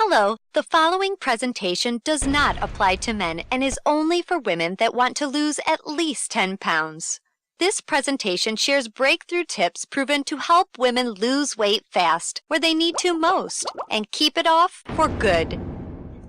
Hello, the following presentation does not apply to men and is only for women that want to lose at least 10 pounds. This presentation shares breakthrough tips proven to help women lose weight fast where they need to most and keep it off for good.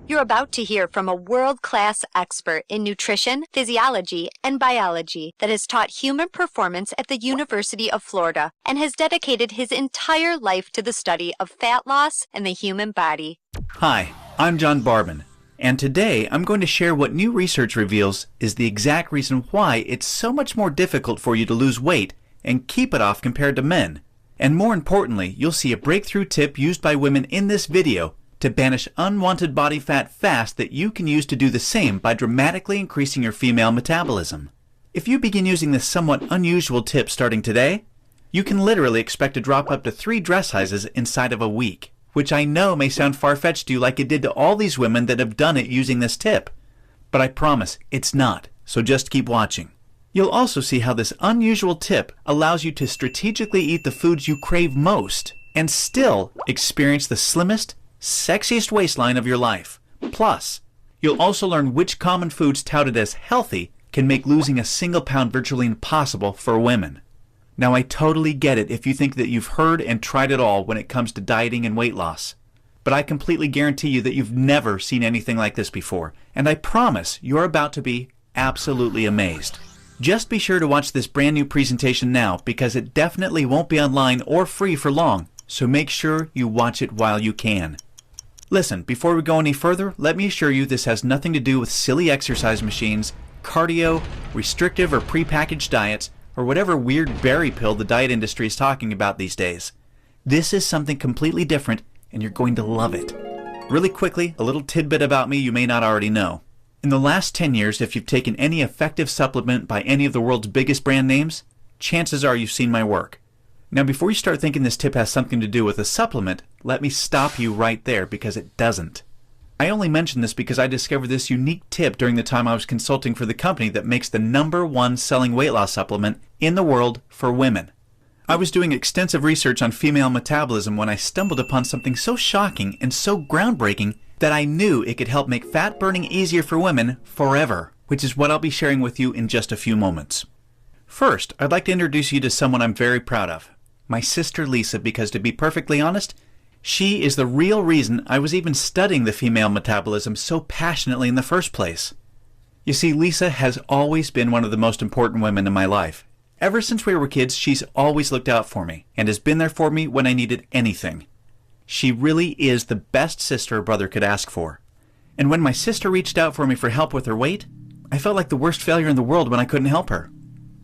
You're about to hear from a world-class expert in nutrition, physiology, and biology that has taught human performance at the University of Florida and has dedicated his entire life to the study of fat loss and the human body. Hi, I'm John Barban, and today I'm going to share what new research reveals is the exact reason why it's so much more difficult for you to lose weight and keep it off compared to men. And more importantly, you'll see a breakthrough tip used by women in this video to banish unwanted body fat fast that you can use to do the same by dramatically increasing your female metabolism. If you begin using this somewhat unusual tip starting today, you can literally expect to drop up to 3 dress sizes inside of a week, which I know may sound far-fetched to you like it did to all these women that have done it using this tip. But I promise it's not, so just keep watching. You'll also see how this unusual tip allows you to strategically eat the foods you crave most and still experience the slimmest, sexiest waistline of your life. Plus, you'll also learn which common foods touted as healthy can make losing a single pound virtually impossible for women. Now, I totally get it if you think that you've heard and tried it all when it comes to dieting and weight loss. But I completely guarantee you that you've never seen anything like this before, and I promise you're about to be absolutely amazed. Just be sure to watch this brand new presentation now because it definitely won't be online or free for long, so make sure you watch it while you can. Listen, before we go any further, let me assure you this has nothing to do with silly exercise machines, cardio, restrictive or prepackaged diets, or whatever weird berry pill the diet industry is talking about these days. This is something completely different, and you're going to love it. Really quickly, a little tidbit about me you may not already know. In the last 10 years, if you've taken any effective supplement by any of the world's biggest brand names, chances are you've seen my work. Now, before you start thinking this tip has something to do with a supplement, let me stop you right there because it doesn't. I only mention this because I discovered this unique tip during the time I was consulting for the company that makes the #1 selling weight loss supplement in the world for women. I was doing extensive research on female metabolism when I stumbled upon something so shocking and so groundbreaking that I knew it could help make fat burning easier for women forever, which is what I'll be sharing with you in just a few moments. First, I'd like to introduce you to someone I'm very proud of. My sister Lisa, because to be perfectly honest, she is the real reason I was even studying the female metabolism so passionately in the first place. You see, Lisa has always been one of the most important women in my life. Ever since we were kids, she's always looked out for me and has been there for me when I needed anything. She really is the best sister a brother could ask for. And when my sister reached out for me for help with her weight, I felt like the worst failure in the world when I couldn't help her.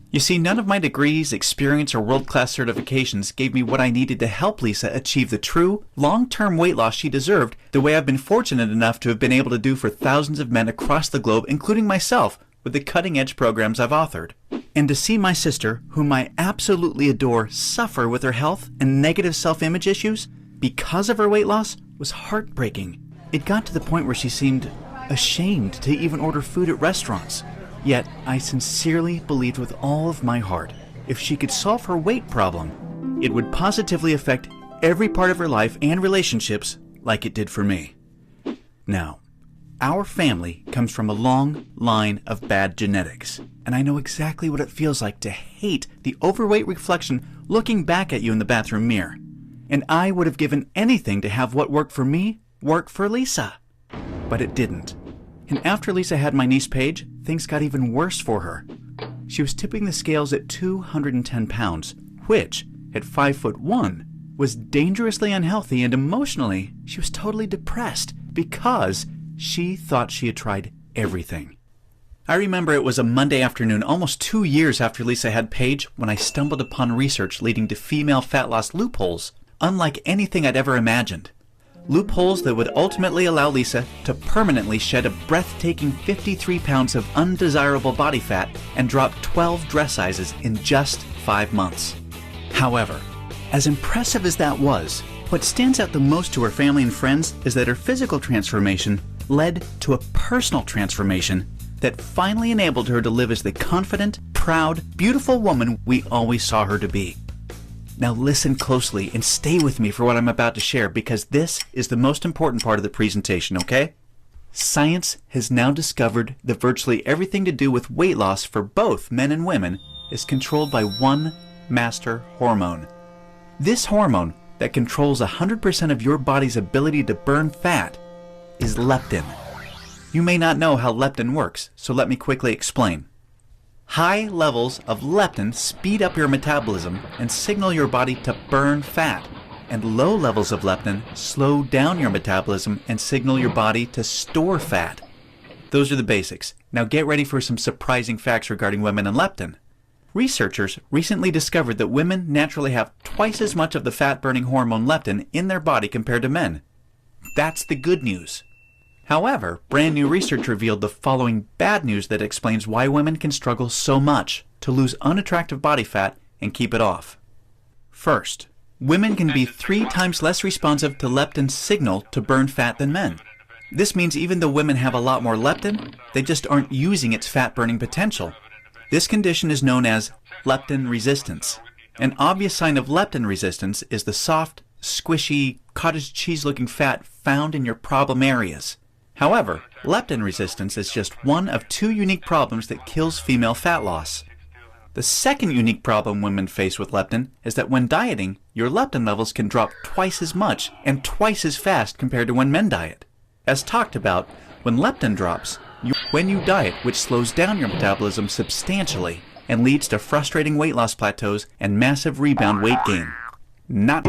You see, none of my degrees, experience, or world-class certifications gave me what I needed to help Lisa achieve the true, long-term weight loss she deserved the way I've been fortunate enough to have been able to do for thousands of men across the globe, including myself, with the cutting-edge programs I've authored. And to see my sister, whom I absolutely adore, suffer with her health and negative self-image issues because of her weight loss was heartbreaking. It got to the point where she seemed ashamed to even order food at restaurants. Yet, I sincerely believed with all of my heart, if she could solve her weight problem, it would positively affect every part of her life and relationships like it did for me. Now, our family comes from a long line of bad genetics, and I know exactly what it feels like to hate the overweight reflection looking back at you in the bathroom mirror. And I would have given anything to have what worked for me work for Lisa. But it didn't. And after Lisa had my niece Paige, things got even worse for her. She was tipping the scales at 210 pounds, which, at 5'1", was dangerously unhealthy, and emotionally, she was totally depressed because she thought she had tried everything. I remember it was a Monday afternoon, almost 2 years after Lisa had Paige, when I stumbled upon research leading to female fat loss loopholes, unlike anything I'd ever imagined. Loopholes that would ultimately allow Lisa to permanently shed a breathtaking 53 pounds of undesirable body fat and drop 12 dress sizes in just 5 months. However, as impressive as that was, what stands out the most to her family and friends is that her physical transformation led to a personal transformation that finally enabled her to live as the confident, proud, beautiful woman we always saw her to be. Now listen closely and stay with me for what I'm about to share because this is the most important part of the presentation, okay? Science has now discovered that virtually everything to do with weight loss for both men and women is controlled by one master hormone. This hormone that controls 100% of your body's ability to burn fat is leptin. You may not know how leptin works, so let me quickly explain. High levels of leptin speed up your metabolism and signal your body to burn fat, and low levels of leptin slow down your metabolism and signal your body to store fat. Those are the basics. Now get ready for some surprising facts regarding women and leptin. Researchers recently discovered that women naturally have twice as much of the fat-burning hormone leptin in their body compared to men. That's the good news. However, brand new research revealed the following bad news that explains why women can struggle so much to lose unattractive body fat and keep it off. First, women can be 3 times less responsive to leptin's signal to burn fat than men. This means even though women have a lot more leptin, they just aren't using its fat-burning potential. This condition is known as leptin resistance. An obvious sign of leptin resistance is the soft, squishy, cottage cheese-looking fat found in your problem areas. However, leptin resistance is just one of 2 unique problems that kills female fat loss. The second unique problem women face with leptin is that when dieting, your leptin levels can drop twice as much and twice as fast compared to when men diet. As talked about, when leptin drops, when you diet, which slows down your metabolism substantially and leads to frustrating weight loss plateaus and massive rebound weight gain. Not